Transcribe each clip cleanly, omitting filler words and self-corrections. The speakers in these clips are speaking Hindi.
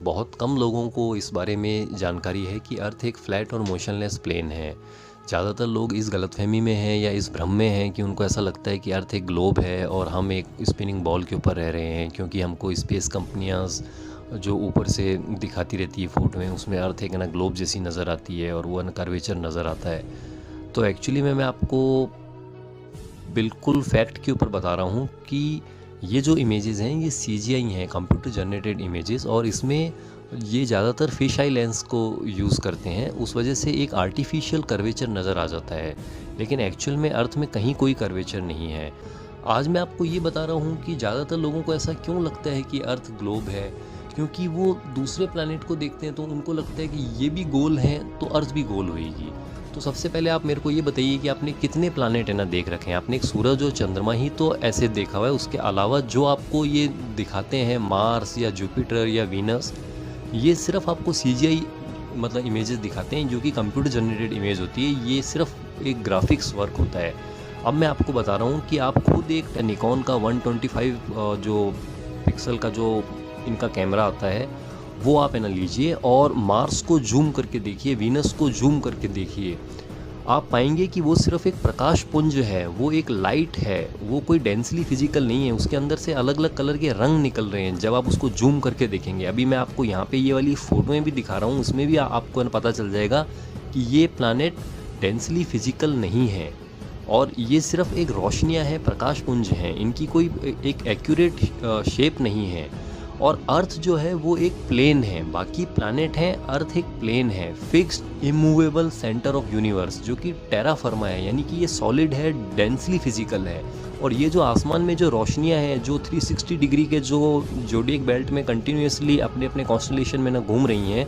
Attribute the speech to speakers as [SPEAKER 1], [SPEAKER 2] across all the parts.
[SPEAKER 1] बहुत कम लोगों को इस बारे में जानकारी है कि अर्थ एक फ्लैट और मोशनलेस प्लेन है। ज़्यादातर लोग इस गलतफहमी में हैं या इस भ्रम में हैं कि उनको ऐसा लगता है कि अर्थ एक ग्लोब है और हम एक स्पिनिंग बॉल के ऊपर रह रहे हैं, क्योंकि हमको स्पेस कंपनियाँ जो ऊपर से दिखाती रहती है फ़ोटो में, उसमें अर्थ एक ना ग्लोब जैसी नज़र आती है और वो ना कर्वेचर नज़र आता है। तो एक्चुअली मैं आपको बिल्कुल फैक्ट के ऊपर बता रहा हूँ कि ये जो इमेजेस हैं ये सीजीआई हैं, कंप्यूटर जनरेटेड इमेजेस, और इसमें ये ज़्यादातर फिश आई लेंस को यूज़ करते हैं। उस वजह से एक आर्टिफिशियल कर्वेचर नज़र आ जाता है, लेकिन एक्चुअल में अर्थ में कहीं कोई कर्वेचर नहीं है। आज मैं आपको ये बता रहा हूँ कि ज़्यादातर लोगों को ऐसा क्यों लगता है कि अर्थ ग्लोब है, क्योंकि वो दूसरे प्लैनेट को देखते हैं तो उनको लगता है कि ये भी गोल हैं तो अर्थ भी गोल होएगी। तो सबसे पहले आप मेरे को ये बताइए कि आपने कितने प्लैनेट है ना देख रखे हैं। आपने एक सूरज और चंद्रमा ही तो ऐसे देखा हुआ है, उसके अलावा जो आपको ये दिखाते हैं मार्स या जुपिटर या वीनस, ये सिर्फ आपको सीजीआई मतलब इमेजेस दिखाते हैं, जो कि कंप्यूटर जनरेटेड इमेज होती है। ये सिर्फ एक ग्राफिक्स वर्क होता है। अब मैं आपको बता रहा हूँ कि आप खुद एक निकॉन का 125 जो पिक्सल का जो इनका कैमरा आता है वो आप है ना लीजिए और मार्स को जूम करके देखिए, वीनस को जूम करके देखिए। आप पाएंगे कि वो सिर्फ एक प्रकाश पुंज है, वो एक लाइट है, वो कोई डेंसली फिजिकल नहीं है। उसके अंदर से अलग अलग कलर के रंग निकल रहे हैं जब आप उसको जूम करके देखेंगे। अभी मैं आपको यहाँ पे ये वाली फ़ोटोएँ भी दिखा रहा हूँ, उसमें भी आपको पता चल जाएगा कि ये प्लैनेट डेंसली फिजिकल नहीं है और ये सिर्फ एक रोशनियाँ हैं, प्रकाश पुंज हैं। इनकी कोई एक एक्यूरेट शेप नहीं है। और अर्थ जो है वो एक प्लेन है, बाकी प्लैनेट हैं, अर्थ एक प्लेन है, fixed immovable centre of universe, जो कि टेरा फर्मा है, यानी कि ये सॉलिड है, डेंसली फिजिकल है। और ये जो आसमान में जो रोशनियां हैं, जो 360 डिग्री के जो जोडियक बेल्ट में कंटिन्यूसली अपने अपने कॉन्स्टलेशन में ना घूम रही हैं,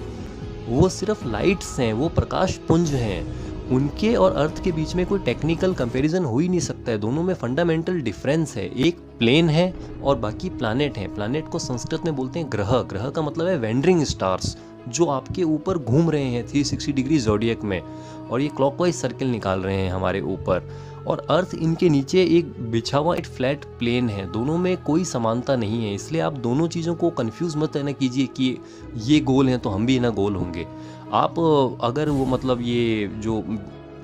[SPEAKER 1] वो सिर्फ लाइट्स हैं, वो प्रकाश पुंज हैं। उनके और अर्थ के बीच में कोई टेक्निकल कंपैरिजन हो ही नहीं सकता है। दोनों में फंडामेंटल डिफरेंस है। एक प्लेन है और बाकी प्लैनेट हैं। प्लैनेट को संस्कृत में बोलते हैं ग्रह। ग्रह का मतलब है वेंडरिंग स्टार्स, जो आपके ऊपर घूम रहे हैं 360 डिग्री ज़ोडिएक में, और ये क्लॉकवाइज सर्किल निकाल रहे हैं हमारे ऊपर। और अर्थ इनके नीचे एक बिछा हुआ एक फ्लैट प्लेन है। दोनों में कोई समानता नहीं है, इसलिए आप दोनों चीज़ों को कंफ्यूज मत ना कीजिए कि ये गोल हैं तो हम भी ना गोल होंगे। आप अगर वो मतलब ये जो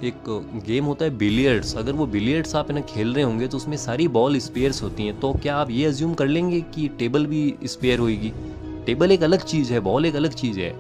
[SPEAKER 1] एक गेम होता है बिलियर्ड्स, अगर वो बिलियर्ड्स आप है ना खेल रहे होंगे तो उसमें सारी बॉल स्पेयर्स होती हैं, तो क्या आप ये अज्यूम कर लेंगे कि टेबल भी स्पेयर होएगी? टेबल एक अलग चीज़ है, बॉल एक अलग चीज़ है।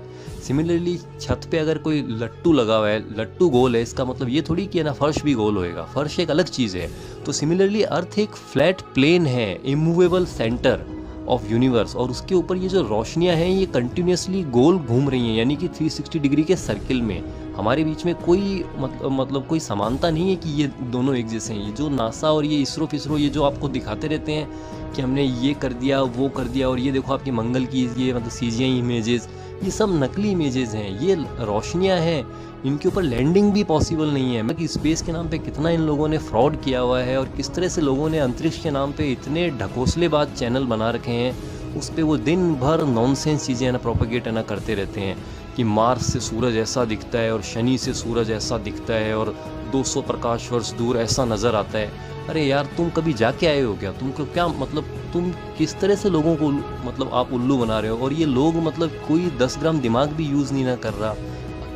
[SPEAKER 1] सिमिलरली छत पे अगर कोई लट्टू लगा हुआ है, लट्टू गोल है, इसका मतलब ये थोड़ी कि है ना फर्श भी गोल होएगा, फर्श एक अलग चीज़ है। तो सिमिलरली अर्थ एक फ्लैट प्लेन है, इमूवेबल सेंटर ऑफ यूनिवर्स, और उसके ऊपर ये जो रोशनियां हैं ये कंटिन्यूसली गोल घूम रही हैं, यानी कि 360 डिग्री के सर्किल में। हमारे बीच में कोई मतलब कोई समानता नहीं है कि ये दोनों एक जैसे हैं। ये जो नासा और ये इसरो फिसरो ये जो आपको दिखाते रहते हैं कि हमने ये कर दिया वो कर दिया, और ये देखो आपके मंगल की ये मतलब सीजीआई इमेजेस, ये सब नकली इमेजेस हैं, ये रोशनियां हैं, इनके ऊपर लैंडिंग भी पॉसिबल नहीं है। कि स्पेस के नाम पे कितना इन लोगों ने फ्रॉड किया हुआ है और किस तरह से लोगों ने अंतरिक्ष के नाम पे इतने ढकोसलेबाज चैनल बना रखे हैं, उस पर वो दिन भर नॉनसेंस चीज़ें ना प्रोपेगेट ना करते रहते हैं कि मार्स से सूरज ऐसा दिखता है और शनि से सूरज ऐसा दिखता है और 200 प्रकाश वर्ष दूर ऐसा नज़र आता है। अरे यार, तुम कभी जाके आए हो क्या? तुमको क्या मतलब, तुम किस तरह से लोगों को मतलब आप उल्लू बना रहे हो? और ये लोग मतलब कोई 10 ग्राम दिमाग भी यूज़ नहीं ना कर रहा।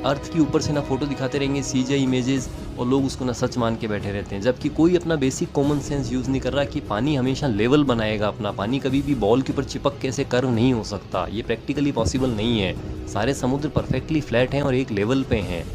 [SPEAKER 1] अर्थ के ऊपर से ना फोटो दिखाते रहेंगे सीजीआई इमेजेस, और लोग उसको ना सच मान के बैठे रहते हैं, जबकि कोई अपना बेसिक कॉमन सेंस यूज़ नहीं कर रहा कि पानी हमेशा लेवल बनाएगा अपना। पानी कभी भी बॉल के ऊपर चिपक कैसे कर्व नहीं हो सकता, ये प्रैक्टिकली पॉसिबल नहीं है। सारे समुद्र परफेक्टली फ्लैट हैं और एक लेवल पे हैं।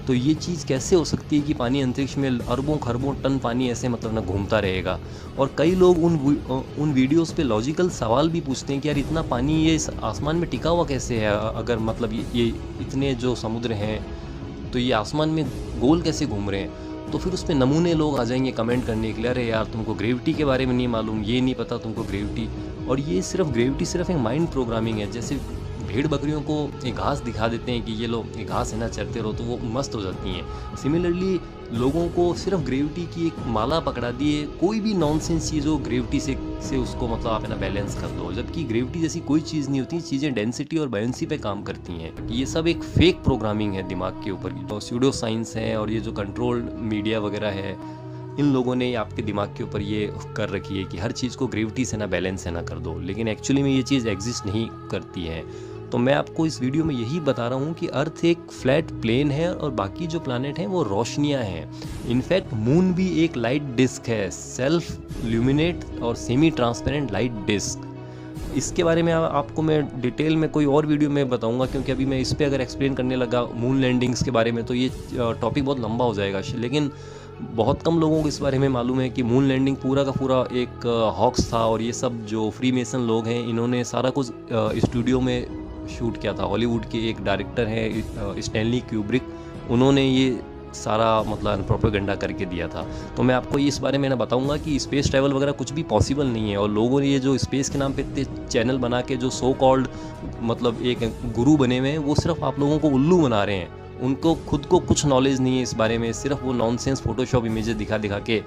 [SPEAKER 1] तो ये चीज़ कैसे हो सकती है कि पानी अंतरिक्ष में अरबों खरबों टन पानी ऐसे मतलब ना घूमता रहेगा? और कई लोग उन वीडियोस पे लॉजिकल सवाल भी पूछते हैं कि यार इतना पानी ये इस आसमान में टिका हुआ कैसे है? अगर मतलब ये इतने जो समुद्र हैं तो ये आसमान में गोल कैसे घूम रहे हैं? तो फिर उस पर नमूने लोग आ जाएंगे कमेंट करने के लिए, अरे यार तुमको ग्रेविटी के बारे में नहीं मालूम, ये नहीं पता तुमको ग्रेविटी। और ये सिर्फ ग्रेविटी सिर्फ एक माइंड प्रोग्रामिंग है। जैसे भेड़ बकरियों को एक घास दिखा देते हैं कि ये लो ये घास है ना, चरते रहो, तो वो मस्त हो जाती हैं। सिमिलरली लोगों को सिर्फ ग्रेविटी की एक माला पकड़ा दिए, कोई भी नॉनसेंस चीज़ हो ग्रेविटी से उसको मतलब आप है ना बैलेंस कर दो, जबकि ग्रेविटी जैसी कोई चीज़ नहीं होती। चीज़ें डेंसिटी और बायोंसी पे काम करती हैं। ये सब एक फेक प्रोग्रामिंग है दिमाग के ऊपर, जो स्यूडो साइंस है और ये जो कंट्रोल्ड मीडिया वगैरह है, इन लोगों ने आपके दिमाग के ऊपर ये कर रखी है कि हर चीज़ को ग्रेविटी से ना बैलेंस है ना कर दो, लेकिन एक्चुअली में ये चीज़ एग्जिस्ट नहीं करती है। तो मैं आपको इस वीडियो में यही बता रहा हूँ कि अर्थ एक फ्लैट प्लेन है और बाकी जो प्लानट हैं वो रोशनियाँ हैं। इनफैक्ट मून भी एक लाइट डिस्क है, सेल्फ ल्यूमिनेट और सेमी ट्रांसपेरेंट लाइट डिस्क। इसके बारे में आपको मैं डिटेल में कोई और वीडियो में बताऊंगा, क्योंकि अभी मैं इस पर अगर एक्सप्लेन करने लगा मून लैंडिंग्स के बारे में तो ये टॉपिक बहुत लंबा हो जाएगा। लेकिन बहुत कम लोगों को इस बारे में मालूम है कि मून लैंडिंग पूरा का पूरा एक हॉक्स था, और ये सब जो फ्री मेसन लोग हैं इन्होंने सारा कुछ स्टूडियो में शूट किया था। हॉलीवुड के एक डायरेक्टर हैं स्टैनली क्यूब्रिक, उन्होंने ये सारा मतलब प्रोपेगेंडा करके दिया था। तो मैं आपको इस बारे में ना बताऊंगा कि स्पेस ट्रैवल वगैरह कुछ भी पॉसिबल नहीं है, और लोगों ने ये जो स्पेस के नाम पे इतने चैनल बना के जो सो कॉल्ड मतलब एक गुरु बने हुए हैं, वो सिर्फ आप लोगों को उल्लू बना रहे हैं। उनको खुद को कुछ नॉलेज नहीं है इस बारे में, सिर्फ वो नॉनसेंस फोटोशॉप इमेजेस दिखा दिखा के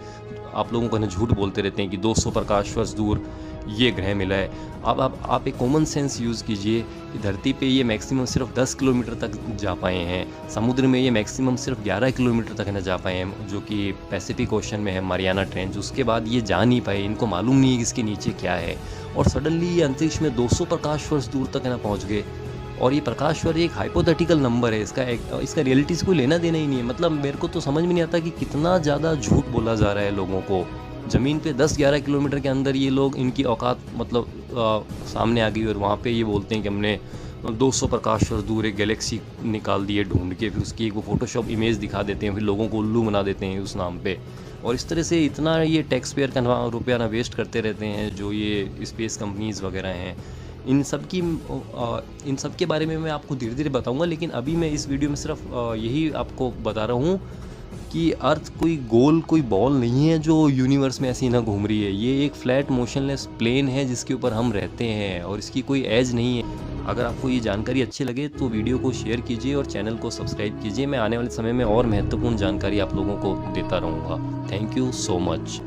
[SPEAKER 1] आप लोगों को ना झूठ बोलते रहते हैं कि 200 प्रकाश वर्ष दूर ये ग्रह मिला है। अब आप एक कॉमन सेंस यूज़ कीजिए कि धरती पे ये मैक्सिमम सिर्फ 10 किलोमीटर तक जा पाए हैं, समुद्र में ये मैक्सिमम सिर्फ 11 किलोमीटर तक न जा पाए हैं, जो कि पैसिफिक ओशन में है मारियाना ट्रेंच। उसके बाद ये जा नहीं पाए, इनको मालूम नहीं है कि इसके नीचे क्या है, और सडनली ये अंतरिक्ष में 200 प्रकाश वर्ष दूर तक ना पहुँच गए। और ये प्रकाश वर्ष एक हाइपोथेटिकल नंबर है, इसका रियलिटी से कोई लेना देना ही नहीं है। मतलब मेरे को तो समझ में नहीं आता कि कितना ज़्यादा झूठ बोला जा रहा है लोगों को। ज़मीन पे 10-11 किलोमीटर के अंदर ये लोग, इनकी औकात मतलब सामने आ गई, और वहाँ पे ये बोलते हैं कि हमने 200 प्रकाश वर्ष दूर एक गैलेक्सी निकाल दी है ढूंढ के, फिर उसकी एक वो फोटोशॉप इमेज दिखा देते हैं, फिर लोगों को उल्लू बना देते हैं उस नाम पे। और इस तरह से इतना ये टैक्स पेयर का रुपया ना वेस्ट करते रहते हैं जो ये स्पेस कंपनीज़ वगैरह हैं। इन सब के बारे में मैं आपको धीरे धीरे बताऊंगा, लेकिन अभी मैं इस वीडियो में सिर्फ यही आपको बता रहा हूँ कि अर्थ कोई गोल, कोई बॉल नहीं है जो यूनिवर्स में ऐसी ना घूम रही है। ये एक फ्लैट मोशनलेस प्लेन है जिसके ऊपर हम रहते हैं, और इसकी कोई एज नहीं है। अगर आपको ये जानकारी अच्छी लगे तो वीडियो को शेयर कीजिए और चैनल को सब्सक्राइब कीजिए। मैं आने वाले समय में और महत्वपूर्ण जानकारी आप लोगों को देता रहूँगा। Thank you so much.